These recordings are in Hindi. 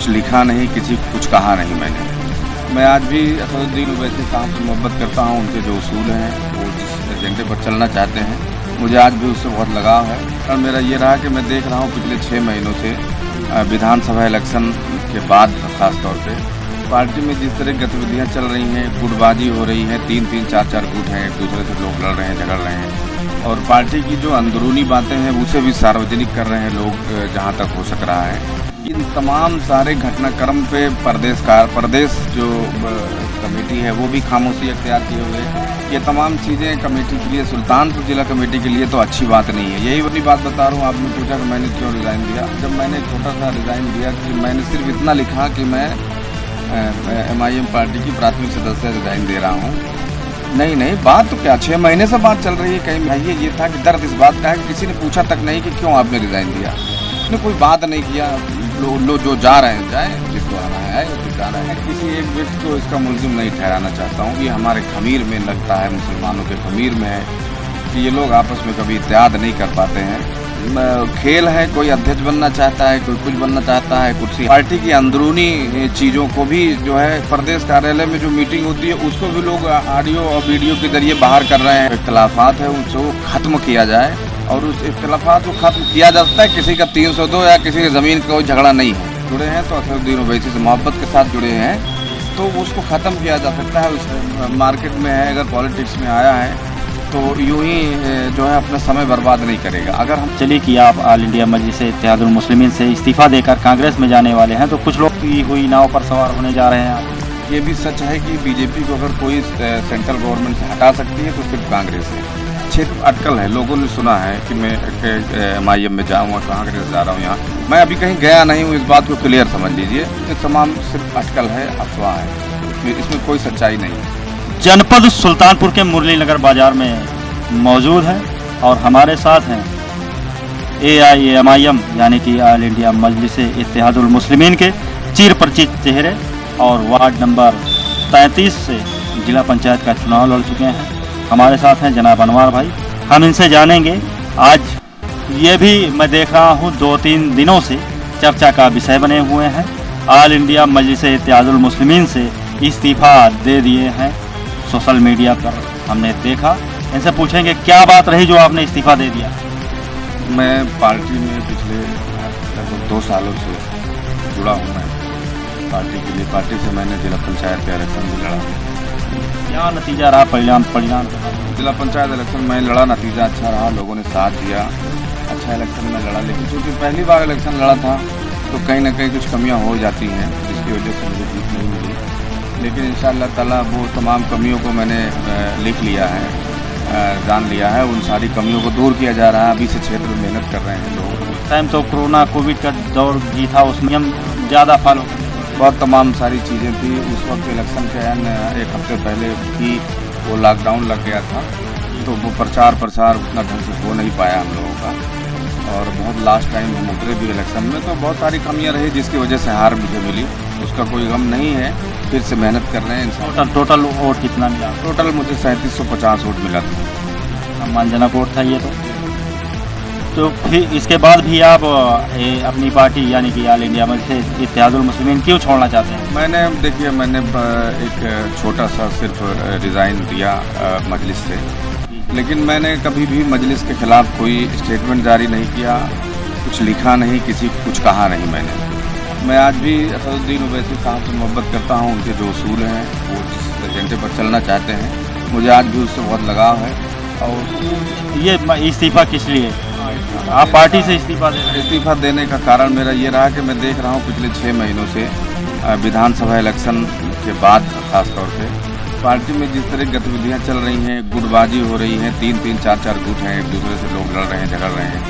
लिखा नहीं, किसी को कुछ कहा नहीं मैंने। मैं आज भी असदुद्दीन ओवैसी साहब से मोहब्बत करता हूँ। उनके जो उसूल हैं, वो जिस एजेंडे पर चलना चाहते हैं, मुझे आज भी उससे बहुत लगाव है। और मेरा ये रहा कि मैं देख रहा हूँ पिछले 6 महीनों से विधानसभा इलेक्शन के बाद ख़ास तौर पे पार्टी में जिस तरह गतिविधियाँ चल रही हैं, गुटबाजी हो रही है, 3-3, 4-4 गुट हैं, एक दूसरे से लोग लड़ रहे हैं, झगड़ रहे हैं, और पार्टी की जो अंदरूनी बातें हैं उसे भी सार्वजनिक कर रहे हैं लोग जहाँ तक हो सक रहा है। इन तमाम सारे घटनाक्रम पे प्रदेश जो कमेटी है वो भी खामोशी अख्तियार किए हुए। ये तमाम चीज़ें कमेटी के लिए, सुल्तानपुर जिला कमेटी के लिए तो अच्छी बात नहीं है। यही वाली बात बता रहा हूँ। आपने पूछा कि मैंने क्यों रिज़ाइन दिया। जब मैंने छोटा सा रिज़ाइन दिया कि मैंने सिर्फ इतना लिखा कि मैं MIM पार्टी की प्राथमिक सदस्य रिज़ाइन दे रहा हूँ। नहीं, बात तो क्या, 6 महीने से बात चल रही है। कहीं चाहिए ये था कि दर्द इस बात का है कि किसी ने पूछा तक नहीं कि क्यों आपने रिज़ाइन दिया। उसने कोई बात नहीं किया। लोग जो जा रहे हैं जाए, जिसको आना है जो जाना है। किसी एक व्यक्ति को इसका मुल्जिम नहीं ठहराना चाहता हूँ। ये हमारे खमीर में लगता है, मुसलमानों के खमीर में है कि ये लोग आपस में कभी इत्तेहाद नहीं कर पाते हैं। खेल है, कोई अध्यक्ष बनना चाहता है, कोई कुछ बनना चाहता है, कुर्सी। पार्टी की अंदरूनी चीज़ों को भी जो है प्रदेश कार्यालय में जो मीटिंग होती है उसको भी लोग ऑडियो और वीडियो के जरिए बाहर कर रहे हैं। इख्तलाफात है उनको ख़त्म किया जाए, और उस इख्तलाफात को ख़त्म किया जा सकता है। किसी का 302 या किसी की ज़मीन का कोई झगड़ा नहीं है। जुड़े हैं तो असदुद्दीन ओवैसी से मोहब्बत के साथ जुड़े हैं तो उसको ख़त्म किया जा सकता है। उस मार्केट में है, अगर पॉलिटिक्स में आया है तो यूं ही जो है अपना समय बर्बाद नहीं करेगा। अगर हम चलिए कि आप ऑल इंडिया मजलिस इत्तेहादुल मुस्लिमीन से इस्तीफ़ा देकर कांग्रेस में जाने वाले हैं, तो कुछ लोग की हुई नाव पर सवार होने जा रहे हैं। ये भी सच है कि बीजेपी को अगर कोई सेंट्रल गवर्नमेंट से हटा सकती है तो सिर्फ कांग्रेस है। क्षेत्र अटकल है। लोगों ने सुना है कि मैं MIM में जाऊँ और कांग्रेस जा रहा हूँ। यहाँ मैं अभी कहीं गया नहीं हूँ, इस बात को क्लियर समझ लीजिए। ये तमाम सिर्फ अटकल है, अफवाह है, इसमें कोई सच्चाई नहीं है। जनपद सुल्तानपुर के मुरली नगर बाजार में मौजूद है और हमारे साथ हैं AIMIM यानी कि ऑल इंडिया मजलिस इत्तेहादुल मुस्लिमीन के चिर परिचित चेहरे और वार्ड नंबर 33 से जिला पंचायत का चुनाव लड़ चुके हैं। हमारे साथ हैं जनाब अनवर भाई। हम इनसे जानेंगे, आज ये भी मैं देख रहा हूँ 2-3 दिनों से चर्चा का विषय बने हुए हैं। ऑल इंडिया मजलिस इत्तेहादुल मुस्लिमीन से इस्तीफ़ा दे दिए हैं, सोशल मीडिया पर हमने देखा। इनसे पूछेंगे क्या बात रही जो आपने इस्तीफ़ा दे दिया। मैं पार्टी में पिछले लगभग 2 सालों से जुड़ा हूँ। मैं पार्टी के लिए, पार्टी से मैंने जिला पंचायत का इलेक्शन भी लड़ा। क्या नतीजा रहा, परिणाम? जिला पंचायत इलेक्शन में लड़ा, नतीजा अच्छा रहा, लोगों ने साथ दिया, अच्छा इलेक्शन में लड़ा। लेकिन चूँकि पहली बार इलेक्शन लड़ा था तो कहीं ना कहीं कुछ कमियां हो जाती हैं, जिसकी वजह से मुझे जीत नहीं मिली। लेकिन इंशाअल्लाह ताला वो तमाम कमियों को मैंने लिख लिया है, जान लिया है। उन सारी कमियों को दूर किया जा रहा है। अभी से क्षेत्र में मेहनत कर रहे हैं लोग। टाइम तो कोविड का दौर भी था, उसमें हम ज़्यादा फॉलो बहुत तमाम सारी चीज़ें थी। उस वक्त इलेक्शन के 1 हफ्ते पहले भी वो लॉकडाउन लग गया था, तो वो प्रचार उतना ढंग से हो नहीं पाया हम लोगों का। और बहुत लास्ट टाइम हम उतरे भी इलेक्शन में, तो बहुत सारी कमियां रही जिसकी वजह से हार मुझे मिली। उसका कोई गम नहीं है, फिर से मेहनत कर रहे हैं। टोटल वोट कितना मिला? टोटल मुझे 3750 वोट मिला था। सम्मानजनक वोट था ये तो फिर इसके बाद भी आप अपनी पार्टी यानी कि ऑल इंडिया मजलिस इत्तेहादुल मुस्लिमीन क्यों छोड़ना चाहते हैं? देखिए, मैंने एक छोटा सा सिर्फ रिज़ाइन दिया मजलिस से, लेकिन मैंने कभी भी मजलिस के ख़िलाफ़ कोई स्टेटमेंट जारी नहीं किया, कुछ लिखा नहीं, किसी को कुछ कहा नहीं मैंने। मैं आज भी असदुद्दीन ओवैसी साहब से मोहब्बत करता हूँ। उनके जो उसूल हैं, वो जिस एजेंडे पर चलना चाहते हैं, मुझे आज भी उससे बहुत लगाव है। और ये इस्तीफ़ा किस लिए? आप पार्टी से इस्तीफ़ा देने का कारण मेरा ये रहा कि मैं देख रहा हूँ पिछले 6 महीनों से विधानसभा इलेक्शन के बाद ख़ास तौर पे पार्टी में जिस तरह गतिविधियाँ चल रही हैं, गुटबाजी हो रही है, 3-3, 4-4 गुट हैं, एक दूसरे से लोग लड़ रहे हैं, झगड़ रहे हैं,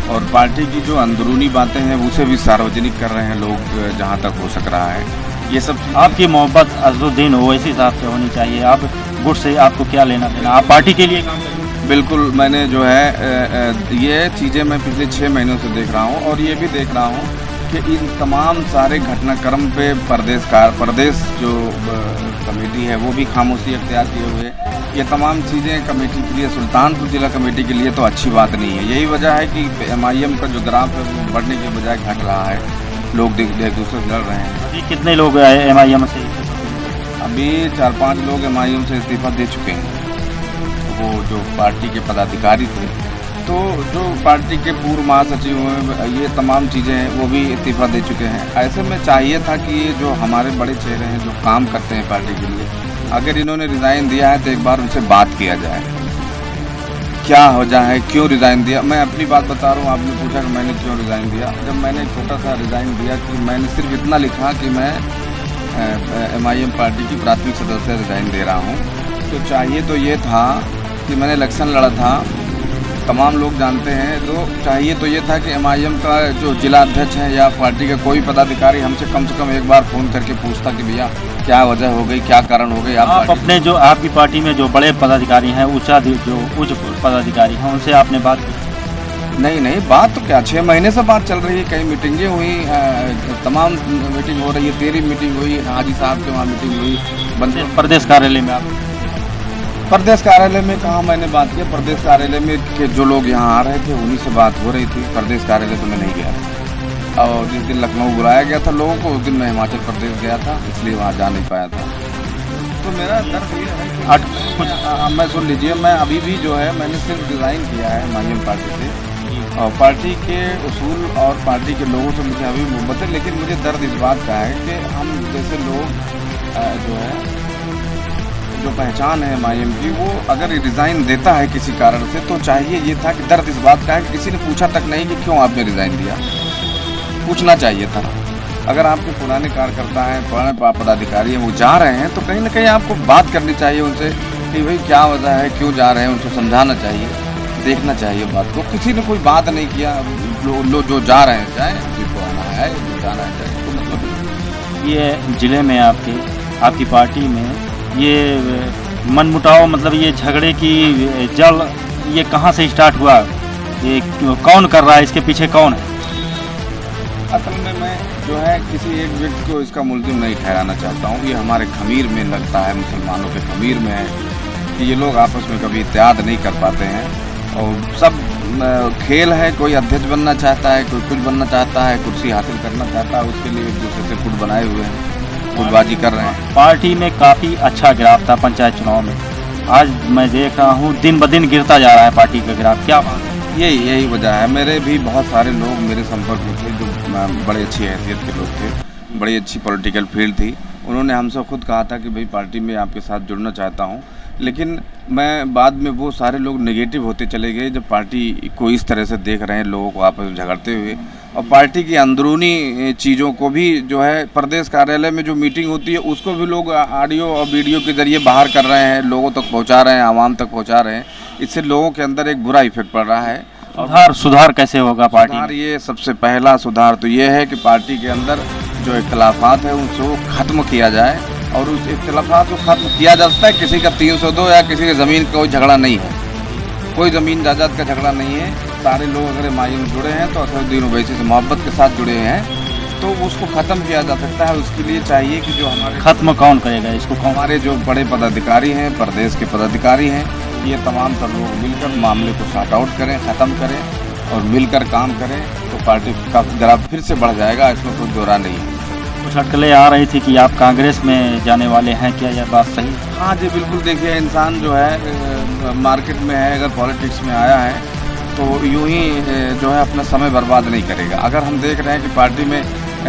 और पार्टी की जो अंदरूनी बातें हैं उसे भी सार्वजनिक कर रहे हैं लोग जहाँ तक हो सक रहा है। ये सब आपकी मोहब्बत असदुद्दीन ओवैसी साहब से होनी चाहिए। आप गुट से आपको क्या लेना देना? आप पार्टी के लिए काम करें। बिल्कुल, मैंने जो है ये चीज़ें मैं पिछले 6 महीनों से देख रहा हूँ, और ये भी देख रहा हूँ कि इन तमाम सारे घटनाक्रम पे प्रदेश जो कमेटी है वो भी खामोशी अख्तियार किए हुए। ये तमाम चीज़ें कमेटी के लिए, सुल्तानपुर जिला कमेटी के लिए तो अच्छी बात नहीं है। यही वजह है कि MIM का जो ग्राफ है वो बढ़ने के बजाय घट रहा है। लोग एक दूसरे से लड़ रहे हैं। अभी कितने लोग MIM से? अभी 4-5 लोग MIM से इस्तीफा दे चुके हैं। वो जो पार्टी के पदाधिकारी थे, तो जो पार्टी के पूर्व महासचिव हैं, ये तमाम चीज़ें हैं, वो भी इस्तीफा दे चुके हैं। ऐसे में चाहिए था कि ये जो हमारे बड़े चेहरे हैं जो काम करते हैं पार्टी के लिए, अगर इन्होंने रिज़ाइन दिया है तो एक बार उनसे बात किया जाए, क्या वजह है, क्यों रिज़ाइन दिया। मैं अपनी बात बता रहा हूँ, आपने पूछा कि मैंने क्यों रिज़ाइन दिया। जब मैंने छोटा सा रिज़ाइन दिया कि मैंने सिर्फ इतना लिखा कि मैं MIM पार्टी की प्राथमिक सदस्य रिज़ाइन दे रहा हूँ, तो चाहिए तो ये था कि मैंने इलेक्शन लड़ा था, तमाम लोग जानते हैं, तो चाहिए तो ये था कि MIM का जो जिला अध्यक्ष है या पार्टी का कोई पदाधिकारी हमसे कम से कम एक बार फ़ोन करके पूछता कि भैया क्या वजह हो गई, क्या कारण हो गई। आप अपने जो आपकी पार्टी में जो बड़े पदाधिकारी हैं, उच्च पदाधिकारी हैं, उनसे आपने बात की? नहीं, बात तो क्या, 6 महीने से बात चल रही है, कई मीटिंगें हुई, तमाम मीटिंग हो रही है, 13 मीटिंग हुई, हाजी साहब के वहाँ मीटिंग हुई। प्रदेश कार्यालय में आप? प्रदेश कार्यालय में कहाँ मैंने बात किया, प्रदेश कार्यालय में के जो लोग यहाँ आ रहे थे उन्हीं से बात हो रही थी। प्रदेश कार्यालय तो मैं नहीं गया था, और जिस दिन लखनऊ बुलाया गया था लोगों को, उस दिन मैं हिमाचल प्रदेश गया था, इसलिए वहाँ जा नहीं पाया था। तो मेरा दर्द ये है कि कुछ मैं सुन लीजिए, मैं अभी भी जो है मैंने सिर्फ डिज़ाइन किया है MIM पार्टी से, और पार्टी के उसूल और पार्टी के लोगों से मुझे अभी मोहब्बत है, लेकिन मुझे दर्द इस बात का है कि हम जैसे लोग जो है, जो पहचान है MIM की, वो अगर रिज़ाइन देता है किसी कारण से, तो चाहिए ये था कि दर्द इस बात का है कि किसी ने पूछा तक नहीं कि क्यों आपने रिज़ाइन दिया, पूछना चाहिए था। अगर आपके पुराने कार्यकर्ता हैं, पुराने पदाधिकारी हैं, वो जा रहे हैं, तो कहीं ना कहीं आपको बात करनी चाहिए उनसे कि भाई क्या वजह है, क्यों जा रहे हैं, उनको समझाना चाहिए, देखना चाहिए बात को। किसी ने कोई बात नहीं किया, जो जा रहे हैं जाए, जिसको आना है जो जाना है जाए, तो मतलब ये ज़िले में आपकी पार्टी में ये मनमुटाव, मतलब ये झगड़े की जड़, ये कहाँ से स्टार्ट हुआ, ये कौन कर रहा है, इसके पीछे कौन है? असल में मैं जो है किसी एक व्यक्ति को इसका मुल्ज़िम नहीं ठहराना चाहता हूँ। ये हमारे खमीर में लगता है, मुसलमानों के खमीर में है कि ये लोग आपस में कभी इत्तेहाद नहीं कर पाते हैं, और सब खेल है। कोई अध्यक्ष बनना चाहता है, कोई कुछ बनना चाहता है, कुर्सी हासिल करना चाहता है, उसके लिए एक दूसरे से गुट बनाए हुए हैं, गुटबाजी कर रहे हैं। पार्टी में काफ़ी अच्छा ग्राफ था पंचायत चुनाव में, आज मैं देख रहा हूँ दिन ब दिन गिरता जा रहा है पार्टी का ग्राफ, क्या बात है? यही वजह है। मेरे भी बहुत सारे लोग मेरे संपर्क में थे जो बड़े अच्छी हैसियत के लोग थे, बड़ी अच्छी पॉलिटिकल फील्ड थी, उन्होंने हमसे खुद कहा था कि भाई पार्टी में आपके साथ जुड़ना चाहता हूँ, लेकिन मैं बाद में वो सारे लोग नेगेटिव होते चले गए जब पार्टी को इस तरह से देख रहे हैं लोगों को आपस में झगड़ते हुए, और पार्टी की अंदरूनी चीज़ों को भी जो है प्रदेश कार्यालय में जो मीटिंग होती है उसको भी लोग ऑडियो और वीडियो के ज़रिए बाहर कर रहे हैं, लोगों तक पहुंचा रहे हैं, आवाम तक पहुंचा रहे हैं। इससे लोगों के अंदर एक बुरा इफेक्ट पड़ रहा है। सुधार कैसे होगा पार्टी? सुधार, ये सबसे पहला सुधार तो ये है कि पार्टी के अंदर जो इख्तलाफात है उनको ख़त्म किया जाए, और उस इख्तलाफात को ख़त्म किया जा सकता है। किसी का 302 या किसी की ज़मीन का कोई झगड़ा नहीं है, कोई ज़मीन जायदाद का झगड़ा नहीं है। सारे लोग अगर MIM जुड़े हैं तो असदुद्दीन ओवैसी से मोहब्बत के साथ जुड़े हैं, तो उसको ख़त्म किया जा सकता है। उसके लिए चाहिए कि जो हमारे ख़त्म कौन करेगा इसको? हमारे जो बड़े पदाधिकारी हैं, प्रदेश के पदाधिकारी हैं, ये तमाम सब लोग मिलकर मामले को सॉर्ट आउट करें, ख़त्म करें और मिलकर काम करें, तो पार्टी का ग्राफ फिर से बढ़ जाएगा, इसमें कोई दो राय नहीं है। कुछ अटकलें आ रही थी कि आप कांग्रेस में जाने वाले हैं, क्या यह बात सही? हाँ जी, बिल्कुल। देखिए, इंसान जो है मार्केट में है, अगर पॉलिटिक्स में आया है तो यूं ही जो है अपना समय बर्बाद नहीं करेगा। अगर हम देख रहे हैं कि पार्टी में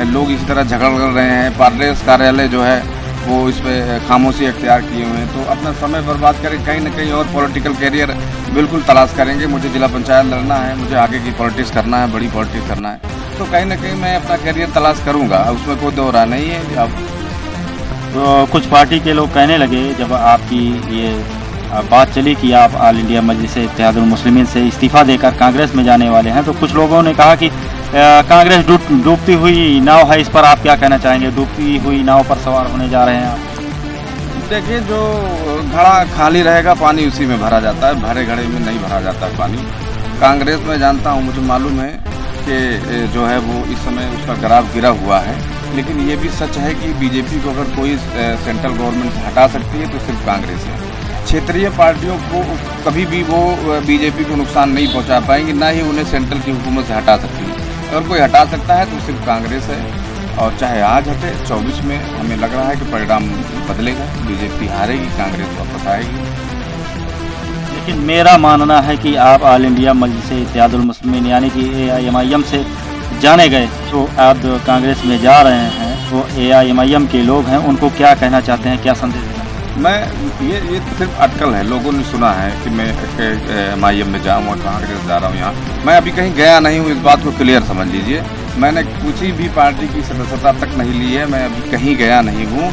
लोग इसी तरह झगड़ रहे हैं, प्रदेश कार्यालय जो है वो इस पर खामोशी अख्तियार किए हुए हैं, तो अपना समय बर्बाद करें, कहीं ना कहीं और पॉलिटिकल कैरियर बिल्कुल तलाश करेंगे। मुझे जिला पंचायत लड़ना है, मुझे आगे की पॉलिटिक्स करना है, बड़ी पॉलिटिक्स करना है, तो कहीं ना कहीं मैं अपना कैरियर तलाश करूँगा, उसमें कोई दो राय नहीं है। अब तो कुछ पार्टी के लोग कहने लगे जब आपकी ये बात चली कि आप ऑल इंडिया मजलिस इत्तेहादुल मुस्लिमीन से इस्तीफ़ा देकर कांग्रेस में जाने वाले हैं, तो कुछ लोगों ने कहा कि कांग्रेस डूबती हुई नाव है, इस पर आप क्या कहना चाहेंगे? डूबती हुई नाव पर सवार होने जा रहे हैं आप? देखिए, जो घड़ा खाली रहेगा पानी उसी में भरा जाता है, भरे घड़े में नहीं भरा जाता है पानी। कांग्रेस में जानता हूँ, मुझे मालूम है कि जो है वो इस समय उसका ग्राफ गिरा हुआ है, लेकिन ये भी सच है कि बीजेपी को अगर कोई सेंट्रल गवर्नमेंट से हटा सकती है तो सिर्फ कांग्रेस है। क्षेत्रीय पार्टियों को कभी भी वो बीजेपी को नुकसान नहीं पहुंचा पाएंगी, ना ही उन्हें सेंट्रल की हुकूमत से हटा सकती है। अगर कोई हटा सकता है तो सिर्फ कांग्रेस है, और चाहे आज हटे 24 में हमें लग रहा है कि परिणाम बदलेगा, बीजेपी हारेगी, कांग्रेस वापस आएगी। लेकिन मेरा मानना है कि आप ऑल इंडिया मजलिस इत्तेहादुल मुस्लिमीन यानी कि AIMIM से जाने गए, तो आप कांग्रेस में जा रहे हैं, तो AIMIM के लोग हैं, उनको क्या कहना चाहते हैं, क्या संदेश देना? मैं ये तो सिर्फ अटकल है, लोगों ने सुना है कि मैं MIM में जाऊँगा, कांग्रेस जा रहा हूँ यहाँ। मैं अभी कहीं गया नहीं हूँ, इस बात को क्लियर समझ लीजिए। मैंने किसी भी पार्टी की सदस्यता तक नहीं ली है, मैं अभी कहीं गया नहीं हूँ,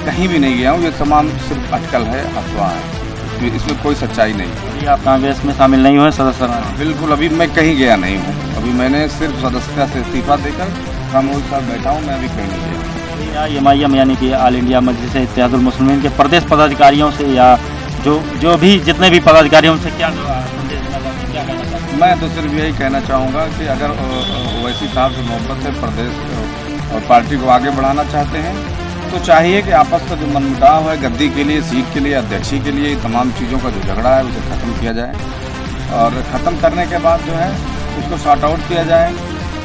कहीं भी नहीं गया हूँ। ये तमाम सिर्फ अटकल है, अफवाह है, इसमें कोई सच्चाई नहीं। अभी आप कांग्रेस में शामिल नहीं हुए सदस्य? बिल्कुल, अभी मैं कहीं गया नहीं हूँ। अभी मैंने सिर्फ सदस्यता से इस्तीफा देकर खामोश साहब बैठा हूँ, मैं अभी कहीं नहीं गया। AIMIM यानी कि ऑल इंडिया मजलिस इत्तेहादुल मुस्लिमीन के प्रदेश पदाधिकारियों से या जो भी जितने भी पदाधिकारियों से क्या संदेश देना चाहते हैं, क्या कहना चाहते हैं? मैं तो सिर्फ यही कहना चाहूँगा कि अगर ओवैसी साहब से मोहब्बत है, प्रदेश और पार्टी को आगे बढ़ाना चाहते हैं, तो चाहिए कि आपस का जो मनमुटाव है गद्दी के लिए, सीट के लिए, अध्यक्षी के लिए, तमाम चीज़ों का जो झगड़ा है उसे ख़त्म किया जाए, और ख़त्म करने के बाद जो है उसको सॉर्ट आउट किया जाए,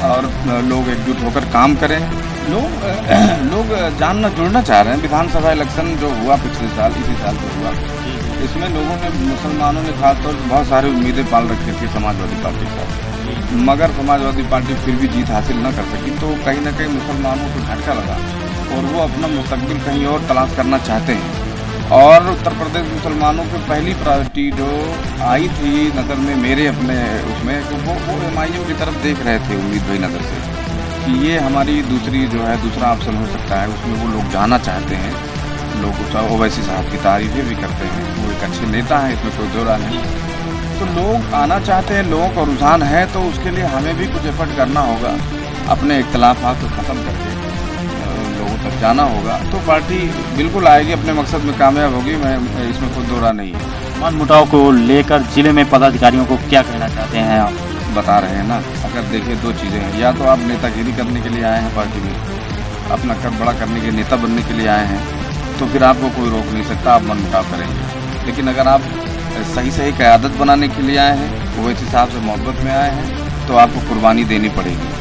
और लोग एकजुट होकर काम करें। लोग जानना जुड़ना चाह रहे हैं। विधानसभा इलेक्शन जो हुआ पिछले साल, इसी साल जो हुआ, इसमें लोगों ने, मुसलमानों ने खासतौर पर बहुत सारी उम्मीदें पाल रखी थी समाजवादी पार्टी के साथ, मगर समाजवादी पार्टी फिर भी जीत हासिल न कर सकी, तो कहीं ना कहीं मुसलमानों को झटका लगा और वो अपना मुस्तकबिल कहीं और तलाश करना चाहते हैं। और उत्तर प्रदेश मुसलमानों की पहली प्रायोरिटी जो आई थी नज़र में मेरे अपने उसमें, तो वो MIM की तरफ देख रहे थे उम्मीद भाई नज़र से कि ये हमारी दूसरा ऑप्शन हो सकता है। उसमें वो लोग जाना चाहते हैं, लोग ओवैसी साहब की तारीफें भी करते हैं, वो एक अच्छे नेता हैं, इसमें कोई दो राय नहीं। तो लोग आना चाहते हैं, लोगों का रुझान है, तो उसके लिए हमें भी कुछ एफर्ट करना होगा, अपने इख्तलाफात को ख़त्म करके लोगों तक जाना होगा, तो पार्टी बिल्कुल आएगी, अपने मकसद में कामयाब होगी। मैं इसमें कोई दो राय नहीं है। मन मुटाव को लेकर जिले में पदाधिकारियों को क्या कहना चाहते हैं आप? बता रहे हैं ना, अगर देखिए दो चीज़ें हैं, या तो आप नेतागिरी करने के लिए आए हैं पार्टी में, अपना कद बड़ा करने के, नेता बनने के लिए आए हैं, तो फिर आपको कोई रोक नहीं सकता, आप मनमुटाव करेंगे। लेकिन अगर आप सही क़यादत बनाने के लिए आए हैं, ओवैसी साहब से मोहब्बत में आए हैं, तो आपको कुर्बानी देनी पड़ेगी,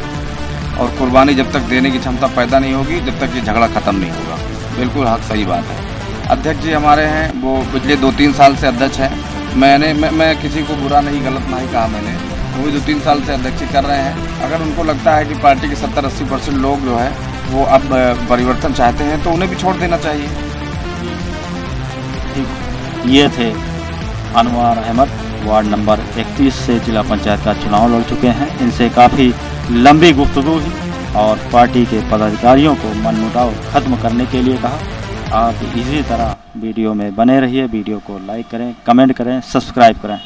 और कुर्बानी जब तक देने की क्षमता पैदा नहीं होगी, जब तक ये झगड़ा ख़त्म नहीं होगा। बिल्कुल हक सही बात है। अध्यक्ष जी हमारे हैं, वो पिछले 2-3 साल से अध्यक्ष हैं। मैं किसी को बुरा नहीं, गलत नहीं कहा मैंने, वो भी 2-3 साल से अध्यक्ष कर रहे हैं। अगर उनको लगता है कि पार्टी के 70-80% लोग जो है वो अब परिवर्तन चाहते हैं, तो उन्हें भी छोड़ देना चाहिए। ये थे अनवर अहमद, वार्ड नंबर 31 से जिला पंचायत का चुनाव लड़ चुके हैं। इनसे काफ़ी लंबी गुफ्तगू हुई और पार्टी के पदाधिकारियों को मनमुटाव खत्म करने के लिए कहा। आप इसी तरह वीडियो में बने रहिए, वीडियो को लाइक करें, कमेंट करें, सब्सक्राइब करें।